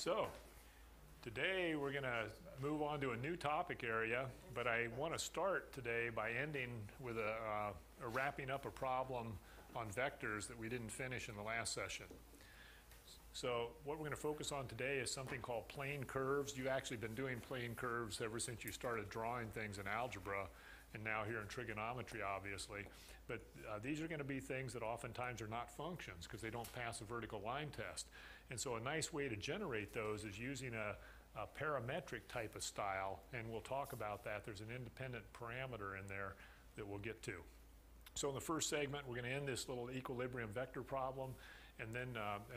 So, today we're going to move on to a new topic area, but I want to start today by ending with wrapping up a problem on vectors that we didn't finish in the last session. So what we're going to focus on today is something called plane curves. You've actually been doing plane curves ever since you started drawing things in algebra, and now here in trigonometry, obviously. But these are going to be things that oftentimes are not functions because they don't pass a vertical line test. And so a nice way to generate those is using a parametric type of style, and we'll talk about that. There's an independent parameter in there that we'll get to. So in the first segment, we're going to end this little equilibrium vector problem, and then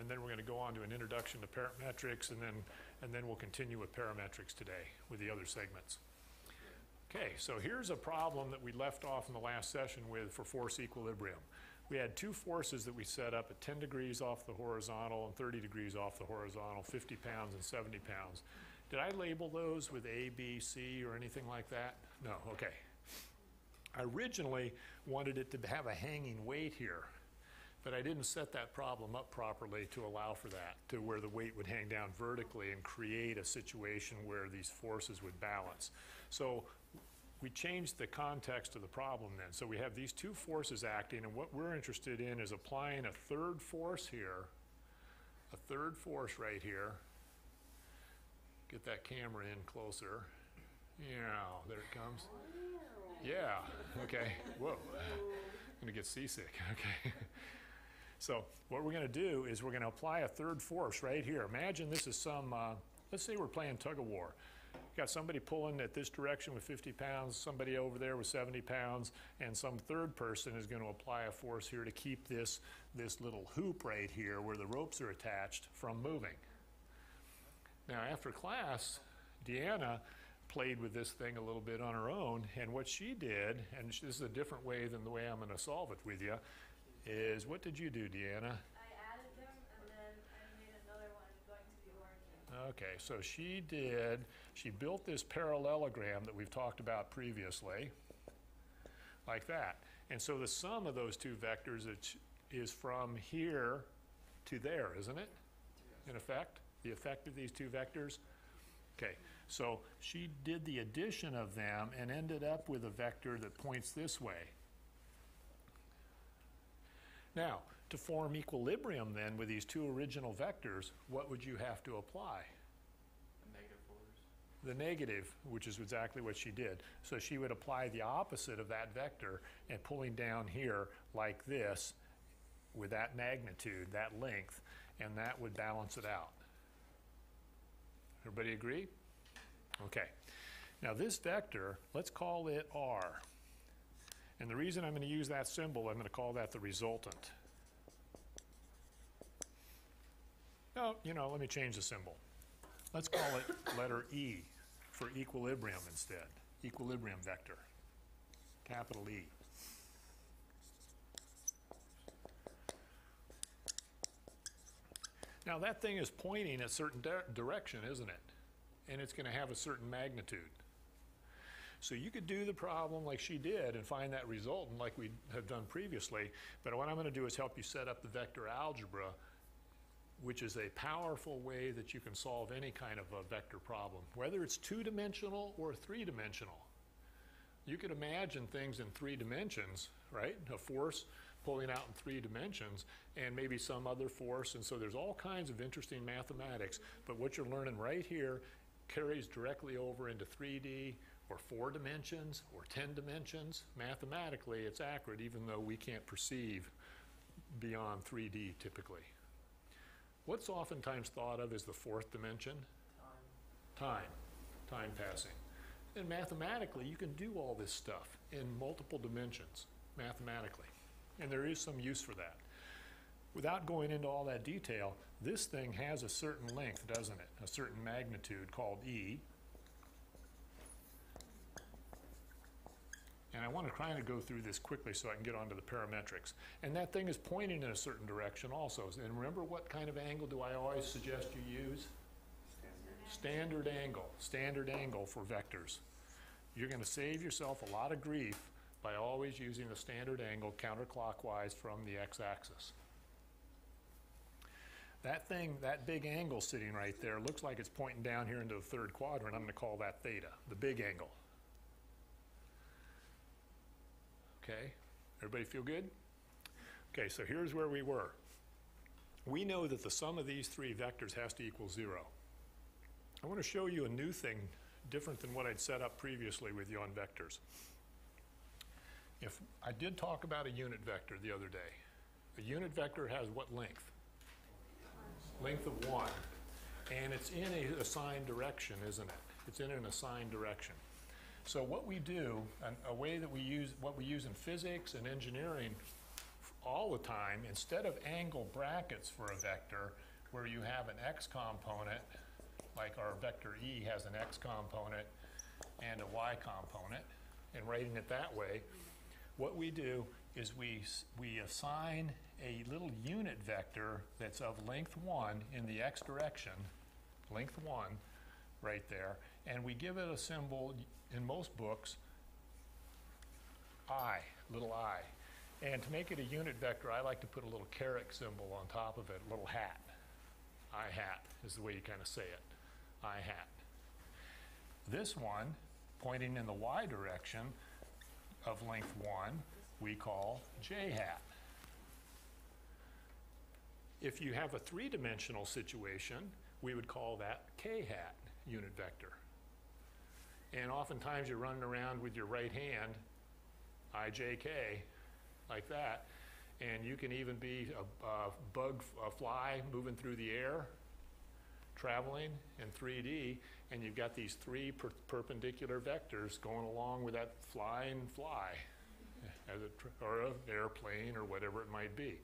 we're going to go on to an introduction to parametrics, and then we'll continue with parametrics today with the other segments. Okay, so here's a problem that we left off in the last session with for force equilibrium. We had two forces that we set up at 10 degrees off the horizontal and 30 degrees off the horizontal, 50 pounds and 70 pounds. Did I label those with A, B, C, or anything like that? No, okay. I originally wanted it to have a hanging weight here, but I didn't set that problem up properly to allow for that, to where the weight would hang down vertically and create a situation where these forces would balance. So we changed the context of the problem then. So we have these two forces acting, and what we're interested in is applying a third force here, a third force right here. Get that camera in closer. Yeah, there it comes. Yeah, okay, whoa, I'm gonna get seasick, okay. So what we're gonna do is we're gonna apply a third force right here. Imagine this is some, let's say we're playing tug of war. Got somebody pulling at this direction with 50 pounds, somebody over there with 70 pounds, and some third person is gonna apply a force here to keep this little hoop right here where the ropes are attached from moving. Now after class, Deanna played with this thing a little bit on her own, and what she did, and this is a different way than the way I'm going to solve it with you, is what did you do, Deanna? I added them, and then I made another one going to the origin. Okay, so she built this parallelogram that we've talked about previously, like that. And so the sum of those two vectors is from here to there, isn't it? In effect, the effect of these two vectors. Okay, so she did the addition of them and ended up with a vector that points this way. Now, to form equilibrium then with these two original vectors, what would you have to apply? A negative force. The negative, which is exactly what she did. So she would apply the opposite of that vector and pulling down here like this with that magnitude, that length, and that would balance it out. Everybody agree? Okay. Now this vector, let's call it R. And the reason I'm going to use that symbol, I'm going to call that the resultant. No, let me change the symbol. Let's call it letter E for equilibrium instead. Equilibrium vector. Capital E. Now that thing is pointing a certain direction, isn't it? And it's going to have a certain magnitude. So you could do the problem like she did and find that resultant like we have done previously, but what I'm going to do is help you set up the vector algebra, which is a powerful way that you can solve any kind of a vector problem, whether it's two-dimensional or three-dimensional. You could imagine things in 3 dimensions, right? A force pulling out in 3 dimensions and maybe some other force. And so there's all kinds of interesting mathematics. But what you're learning right here carries directly over into 3D or 4 dimensions or 10 dimensions. Mathematically, it's accurate even though we can't perceive beyond 3D typically. What's oftentimes thought of as the 4th dimension? Time. Time passing. And mathematically, you can do all this stuff in multiple dimensions, mathematically. And there is some use for that. Without going into all that detail, this thing has a certain length, doesn't it? A certain magnitude called E. And I want to kind of go through this quickly so I can get onto the parametrics. And that thing is pointing in a certain direction also. And remember, what kind of angle do I always suggest you use? Standard angle for vectors. You're going to save yourself a lot of grief by always using the standard angle counterclockwise from the x-axis. that thing, that big angle sitting right there, looks like it's pointing down here into the third quadrant. I'm going to call that theta, the big angle. Okay, everybody feel good? Okay, so here's where we were. We know that the sum of these three vectors has to equal 0. I want to show you a new thing, different than what I'd set up previously with you on vectors. If I did talk about a unit vector the other day. A unit vector has what length? Length of 1. And it's in an assigned direction, isn't it? It's in an assigned direction. So what we do, a way that we use, what we use in physics and engineering all the time, instead of angle brackets for a vector where you have an x component, like our vector E has an x component and a y component, and writing it that way, what we do is we assign a little unit vector that's of length 1 in the x direction, length 1 right there, and we give it a symbol in most books, I, little I. And to make it a unit vector, I like to put a little caret symbol on top of it, a little hat. I hat is the way you kind of say it, I hat. This one, pointing in the y direction of length 1, we call j hat. If you have a three-dimensional situation, we would call that k hat unit vector. And oftentimes you're running around with your right hand, ijk, like that, and you can even be a fly moving through the air, traveling in 3D, and you've got these three perpendicular vectors going along with that flying fly, or an airplane, or whatever it might be.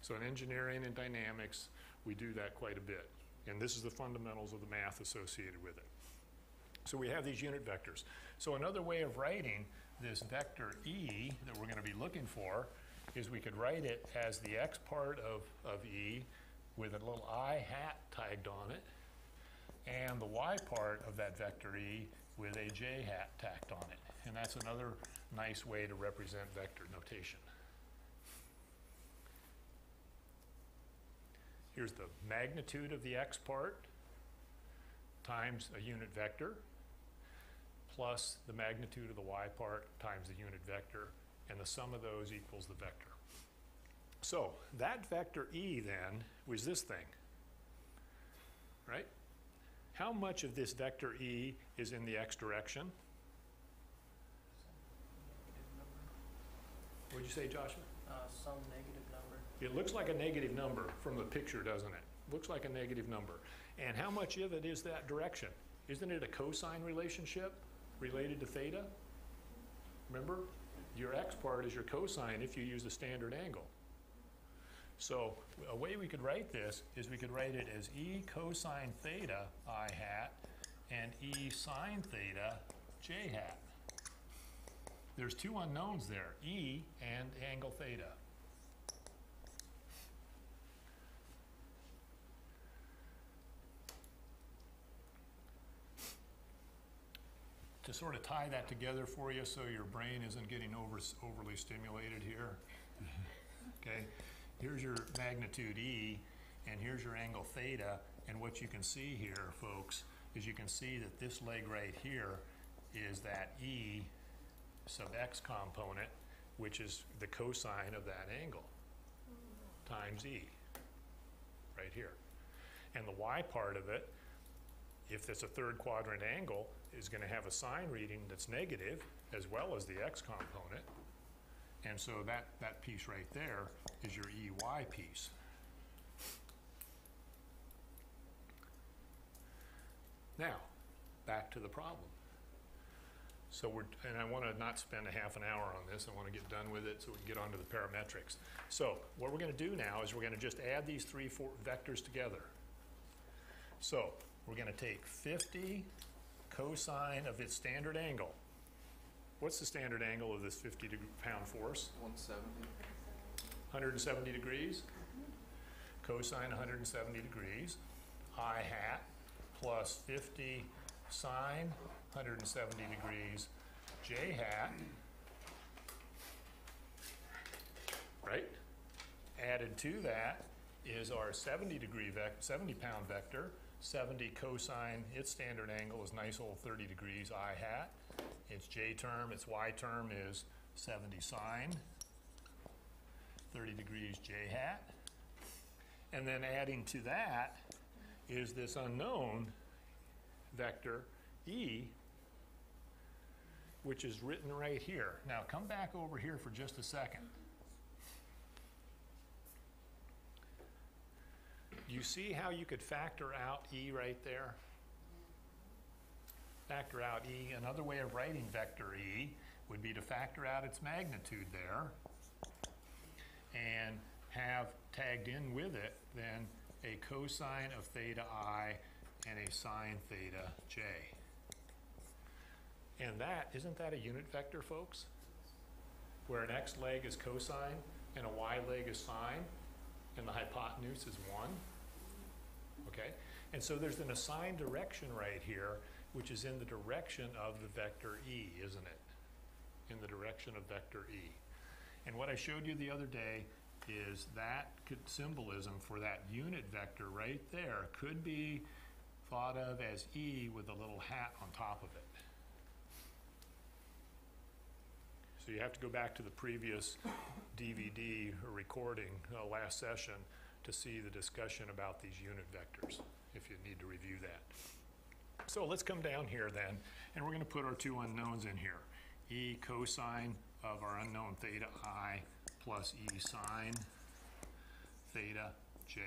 So in engineering and dynamics, we do that quite a bit. And this is the fundamentals of the math associated with it. So we have these unit vectors. So another way of writing this vector E that we're going to be looking for is we could write it as the x part of E with a little I hat tagged on it, and the y part of that vector E with a j hat tacked on it. And that's another nice way to represent vector notation. Here's the magnitude of the x part times a unit vector plus the magnitude of the y part times the unit vector, and the sum of those equals the vector. So that vector E then was this thing, right? How much of this vector E is in the x direction? What'd you say, Joshua? Some negative number. It looks like a negative number from the picture, doesn't it? Looks like a negative number. And how much of it is that direction? Isn't it a cosine relationship related to theta? Remember, your x part is your cosine if you use the standard angle. So a way we could write this is we could write it as E cosine theta I hat and E sine theta j hat. There's two unknowns there, E and angle theta. To sort of tie that together for you so your brain isn't getting overly stimulated here, okay? Here's your magnitude E, and here's your angle theta, and what you can see here, folks, is you can see that this leg right here is that E sub x component, which is the cosine of that angle, times E, right here. And the y part of it, if it's a third quadrant angle, is going to have a sine reading that's negative, as well as the x component. And so that piece right there is your EY piece. Now, back to the problem. So and I want to not spend a half an hour on this. I want to get done with it so we can get onto the parametrics. So what we're going to do now is we're going to just add these four vectors together. So we're going to take 50 cosine of its standard angle. What's the standard angle of this 50-pound force? 170. 170 degrees. Cosine 170 degrees. I hat plus 50 sine 170 degrees j hat, right? Added to that is our 70 pound vector. 70 cosine, its standard angle is nice old 30 degrees I hat. Its j term, its y term is 70 sine, 30 degrees j hat. And then adding to that is this unknown vector e, which is written right here. Now come back over here for just a second. You see how you could factor out e right there? Factor out e. Another way of writing vector e would be to factor out its magnitude there and have tagged in with it then a cosine of theta I and a sine theta j. And that, isn't that a unit vector, folks? Where an x leg is cosine and a y leg is sine and the hypotenuse is 1. Okay? And so there's an assigned direction right here, which is in the direction of the vector e, isn't it? In the direction of vector e. And what I showed you the other day is that symbolism for that unit vector right there could be thought of as e with a little hat on top of it. So you have to go back to the previous DVD or recording last session to see the discussion about these unit vectors, if you need to review that. So let's come down here then, and we're going to put our two unknowns in here. E cosine of our unknown theta I plus e sine theta j,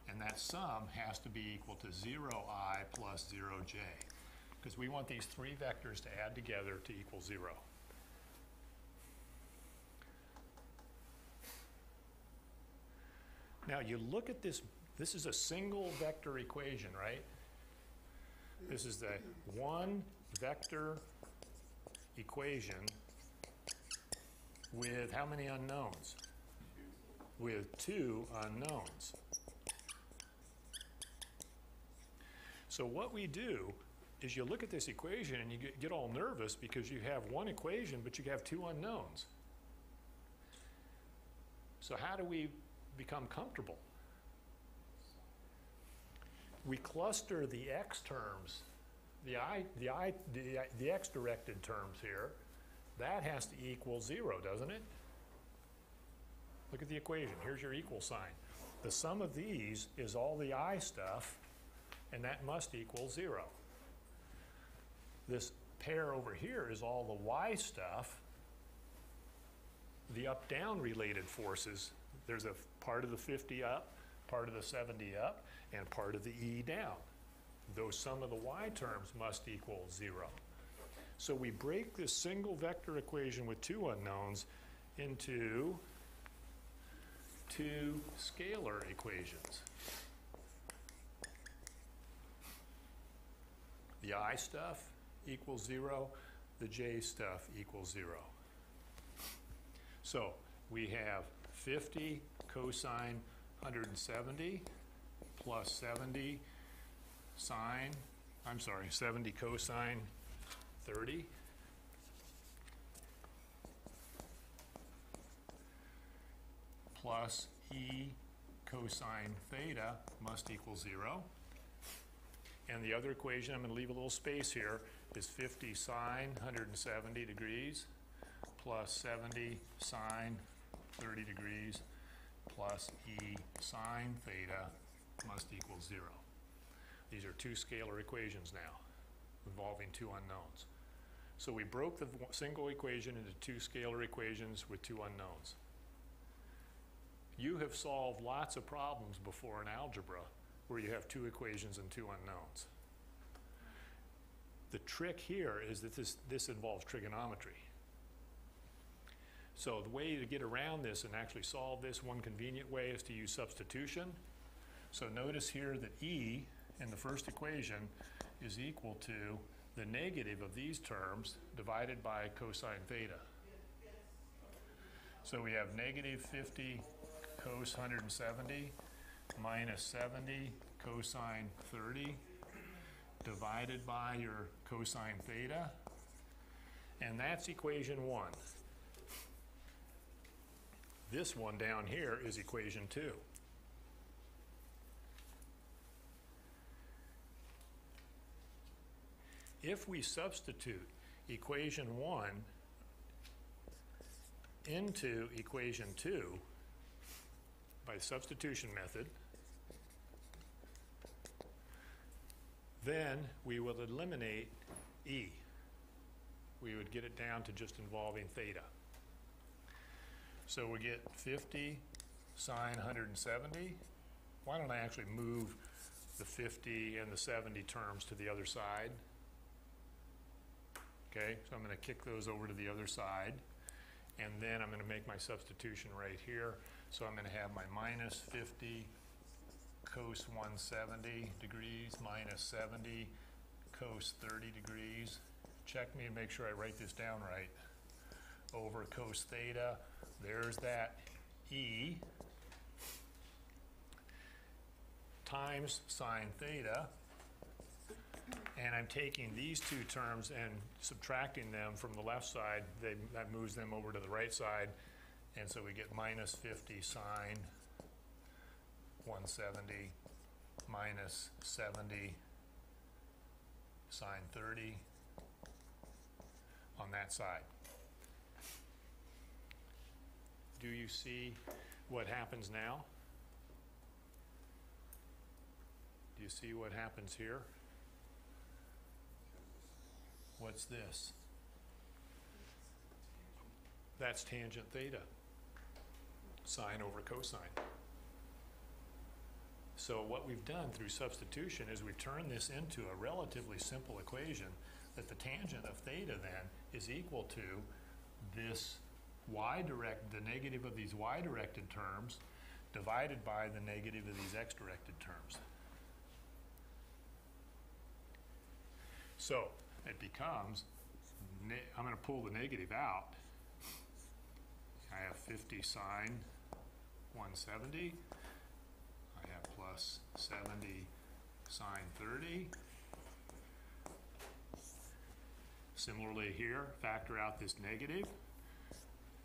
and that sum has to be equal to 0I plus 0j, because we want these three vectors to add together to equal 0. Now you look at this, this is a single vector equation, right? This is the one vector equation with how many unknowns? With two unknowns. So what we do is you look at this equation and you get all nervous because you have one equation but you have two unknowns. So how do we become comfortable? We cluster the x terms, the x directed terms here. That has to equal 0, doesn't it? Look at the equation. Here's your equal sign. The sum of these is all the I stuff, and that must equal 0. This pair over here is all the y stuff. The up-down related forces, there's a part of the 50 up, part of the 70 up, and part of the e down. Those sum of the y terms must equal 0. So we break this single vector equation with two unknowns into two scalar equations. The I stuff equals 0, the j stuff equals 0. So we have 50 cosine 170 plus 70 sine, 70 cosine 30 plus e cosine theta must equal 0. And the other equation, I'm going to leave a little space here, is 50 sine 170 degrees plus 70 sine 30 degrees plus e sine theta must equal 0. These are two scalar equations now involving two unknowns. So we broke the single equation into two scalar equations with two unknowns. You have solved lots of problems before in algebra where you have two equations and two unknowns. The trick here is that this involves trigonometry. So the way to get around this and actually solve this, one convenient way is to use substitution. So notice here that e in the first equation is equal to the negative of these terms divided by cosine theta. So we have negative 50 cos 170 minus 70 cosine 30 divided by your cosine theta, and that's equation 1. This one down here is equation 2. if we substitute equation 1 into equation 2 by the substitution method, then we will eliminate E. We would get it down to just involving theta. So we get 50 sine 170. Why don't I actually move the 50 and the 70 terms to the other side? Okay, so I'm going to kick those over to the other side. And then I'm going to make my substitution right here. So I'm going to have my minus 50 cos 170 degrees minus 70 cos 30 degrees. Check me and make sure I write this down right. Over cos theta, there's that E times sine theta. And I'm taking these two terms and subtracting them from the left side. That moves them over to the right side. And so we get minus 50 sine 170 minus 70 sine 30 on that side. Do you see what happens now? Do you see what happens here? What's this? That's tangent theta, sine over cosine. So what we've done through substitution is we've turned this into a relatively simple equation that the tangent of theta then is equal to this the negative of these y-directed terms divided by the negative of these x-directed terms. So it becomes, I'm going to pull the negative out. I have 50 sine 170. I have plus 70 sine 30. Similarly here, factor out this negative.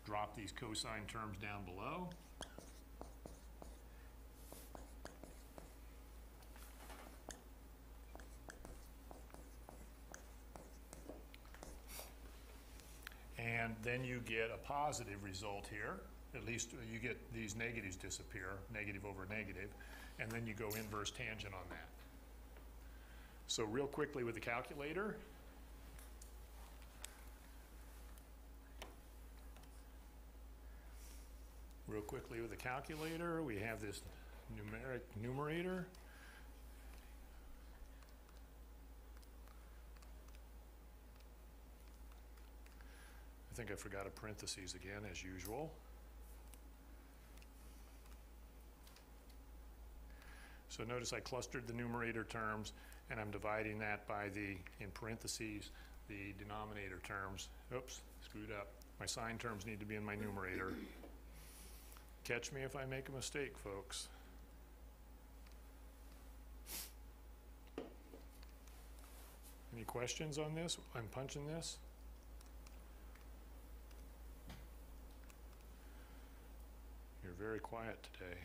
Drop these cosine terms down below. And then you get a positive result here. At least you get these negatives disappear, negative over negative, and then you go inverse tangent on that. So real quickly with the calculator, we have this numeric numerator. I think I forgot a parentheses again, as usual. So notice I clustered the numerator terms, and I'm dividing that by the, in parentheses, the denominator terms. Oops, screwed up. My sine terms need to be in my numerator. Catch me if I make a mistake, folks. Any questions on this? I'm punching this. You're very quiet today.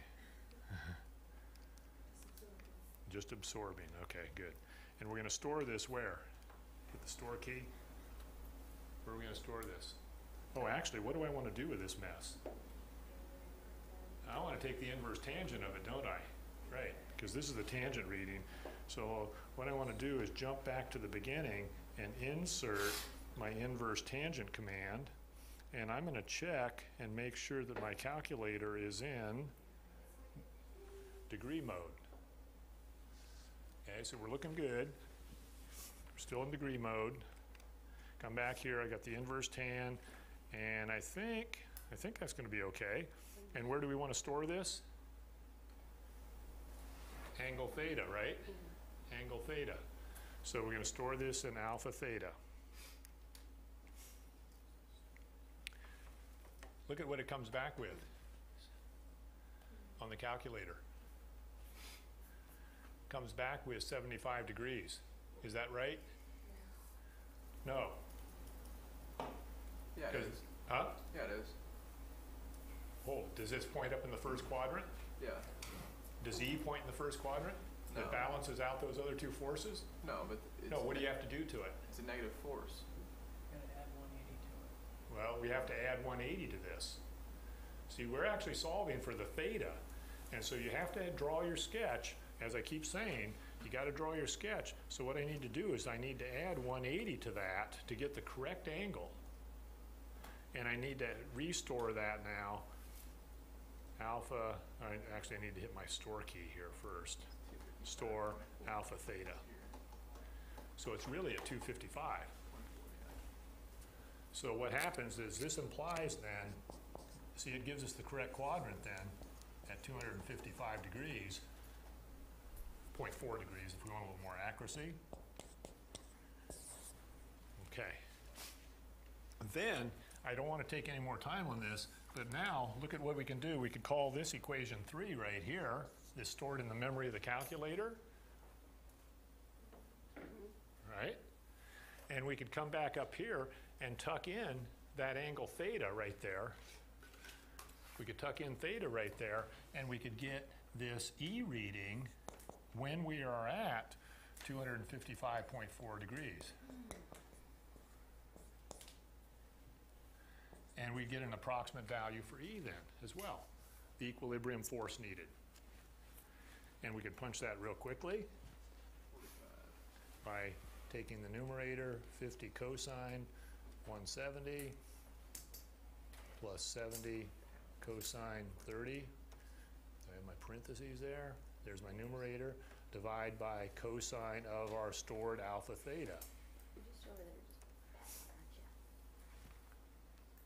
Just absorbing. Okay, good. And we're going to store this where? Hit the store key. Where are we going to store this? Oh, actually, what do I want to do with this mess? I want to take the inverse tangent of it, don't I? Right, because this is the tangent reading. So what I want to do is jump back to the beginning and insert my inverse tangent command. And I'm going to check and make sure that my calculator is in degree mode. Okay, so we're looking good. We're still in degree mode. Come back here, I got the inverse tan, and I think that's going to be okay. And where do we want to store this? Angle theta, right? Angle theta. So we're going to store this in alpha theta. Look at what it comes back with on the calculator. Comes back with 75 degrees. Is that right? No. Yeah, it is. Huh? Yeah, it is. Oh, does this point up in the first quadrant? Yeah. Does E point in the first quadrant? that balances out those other two forces? No, but it's No, what do you have to do to it? It's a negative force. Gotta add 180 to it. Well, we have to add 180 to this. See, we're actually solving for the theta. And so you have to draw your sketch. As I keep saying, you got to draw your sketch. So what I need to do is I need to add 180 to that to get the correct angle. And I need to restore that now. Alpha, actually I need to hit my store key here first. Store alpha theta. So it's really at 255. So what happens is this implies then, see, it gives us the correct quadrant then at 255 degrees, 0.4 degrees if we want a little more accuracy. Okay. Then, I don't want to take any more time on this, but now look at what we can do. We could call this equation 3 right here, this stored in the memory of the calculator. Right? And we could come back up here and tuck in that angle theta right there. We could tuck in theta right there, and we could get this E reading when we are at 255.4 degrees. And we get an approximate value for E then as well, the equilibrium force needed. And we could punch that real quickly by taking the numerator, 50 cosine 170 plus 70 cosine 30. I have my parentheses there. There's my numerator. Divide by cosine of our stored alpha theta. Just over there, just gotcha.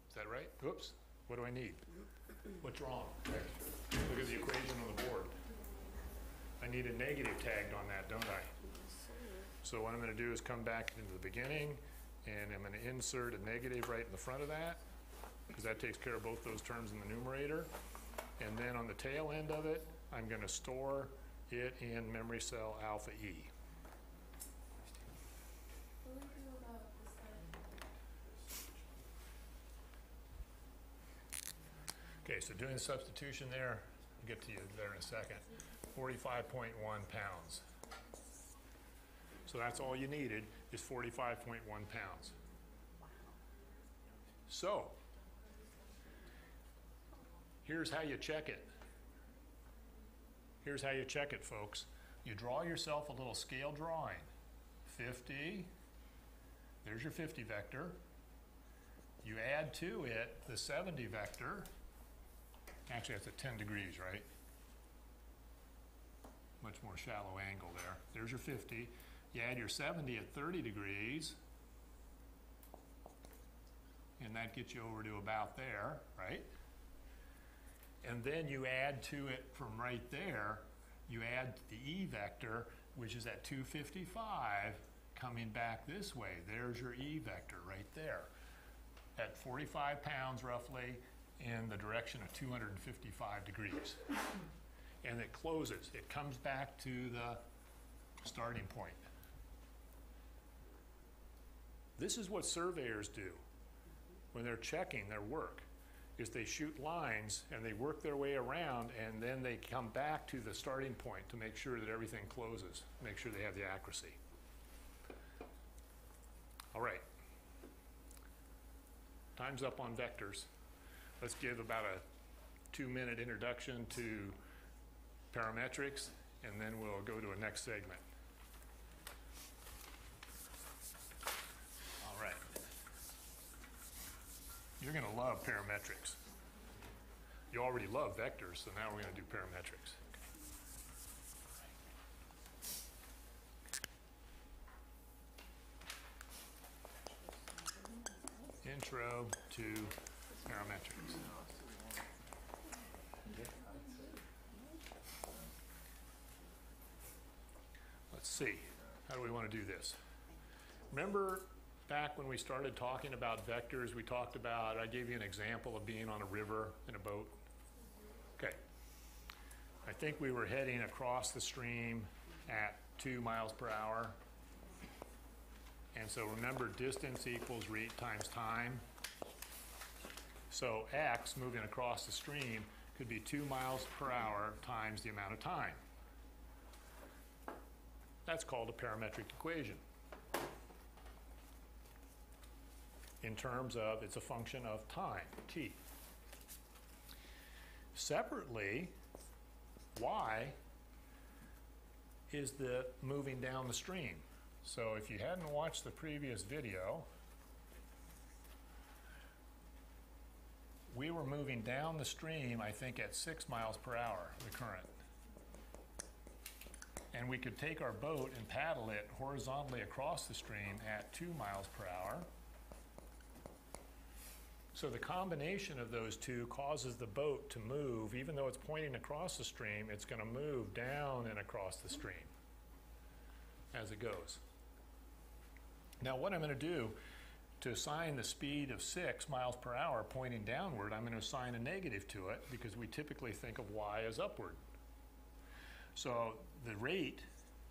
Is that right? Oops. What do I need? What's wrong? Look at the equation on the board. I need a negative tagged on that, don't I? So what I'm going to do is come back into the beginning, and I'm going to insert a negative right in the front of that, because that takes care of both those terms in the numerator. And then on the tail end of it, I'm going to store it in memory cell alpha E. What do we do about this side? Okay, so doing the substitution there, I'll get to you there in a second. 45.1 pounds. So that's all you needed is 45.1 pounds. So, here's how you check it. Here's how you check it, folks. You draw yourself a little scale drawing. 50, there's your 50 vector. You add to it the 70 vector. Actually, that's at 10 degrees, right? Much more shallow angle there. There's your 50. You add your 70 at 30 degrees, and that gets you over to about there, right? And then you add to it from right there, you add the E vector, which is at 255, coming back this way. There's your E vector right there, at 45 pounds roughly, in the direction of 255 degrees. And it closes. It comes back to the starting point. This is what surveyors do when they're checking their work, is they shoot lines and they work their way around, and then they come back to the starting point to make sure that everything closes, make sure they have the accuracy. All right. Time's up on vectors. Let's give about a 2-minute introduction to parametrics, and then we'll go to a next segment. All right. You're going to love parametrics. You already love vectors, so now we're going to do parametrics. Intro to parametrics. Let's see, how do we want to do this? Remember back when we started talking about vectors, we talked about, I gave you an example of being on a river in a boat. Okay. I think we were heading across the stream at 2 miles per hour. And so remember, distance equals rate times time. So x moving across the stream could be 2 miles per hour times the amount of time. That's called a parametric equation. In terms of, it's a function of time, t. Separately, y is the moving down the stream. So if you hadn't watched the previous video, we were moving down the stream, I think, at 6 miles per hour, the current. And we could take our boat and paddle it horizontally across the stream at 2 miles per hour. So the combination of those two causes the boat to move. Even though it's pointing across the stream, it's going to move down and across the stream as it goes. Now what I'm going to do to assign the speed of 6 miles per hour pointing downward, I'm going to assign a negative to it because we typically think of y as upward. So the rate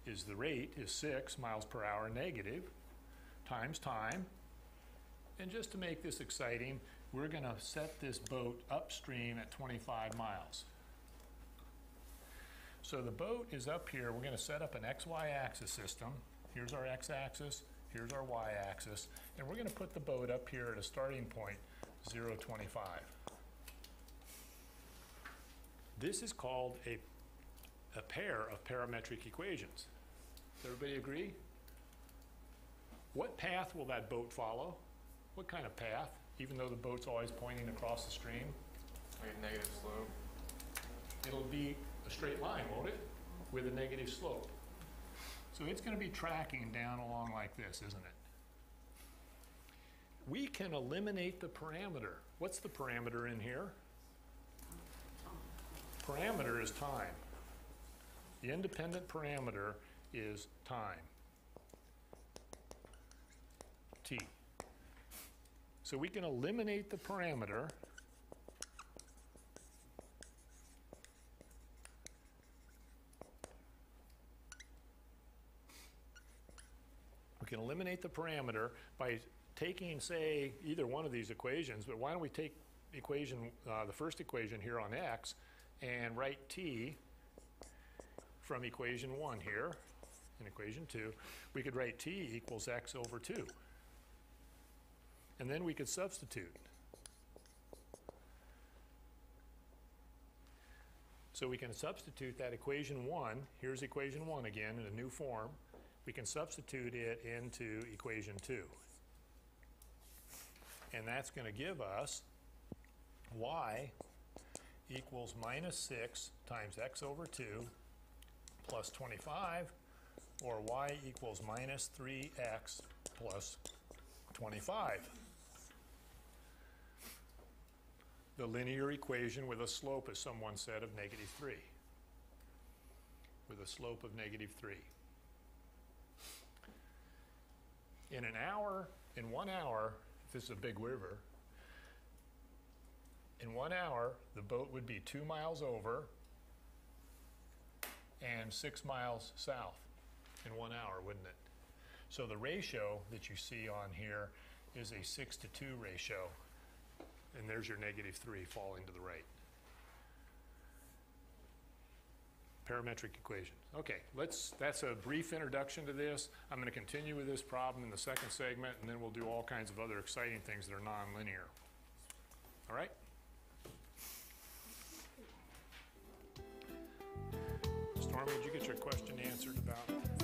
is 6 miles per hour negative times time. And just to make this exciting, we're going to set this boat upstream at 25 miles. So the boat is up here. We're going to set up an XY axis system. Here's our x-axis, here's our y-axis, and we're going to put the boat up here at a starting point, 0.25. This is called a pair of parametric equations. Does everybody agree? What path will that boat follow? What kind of path, even though the boat's always pointing across the stream? Like a negative slope. It'll be a straight line, won't it? With a negative slope. So it's going to be tracking down along like this, isn't it? We can eliminate the parameter. What's the parameter in here? Parameter is time. The independent parameter is time, t. So we can eliminate the parameter by taking, say, either one of these equations, but why don't we take equation, the first equation here on x and write t from equation 1 here in equation 2. We could write t equals x over 2. And then we could substitute. So we can substitute that equation 1, here's equation 1 again in a new form. We can substitute it into equation 2. And that's going to give us y equals minus 6 times x over 2 plus 25, or y equals minus 3x plus 25. The linear equation with a slope, as someone said, of negative 3. With a slope of negative 3. In 1 hour, if this is a big river, in 1 hour, the boat would be 2 miles over and 6 miles south in 1 hour, wouldn't it? So the ratio that you see on here is a 6:2 ratio. And there's your negative 3 falling to the right. Parametric equation. Okay, that's a brief introduction to this. I'm going to continue with this problem in the second segment, and then we'll do all kinds of other exciting things that are nonlinear. All right? Stormy, did you get your question answered about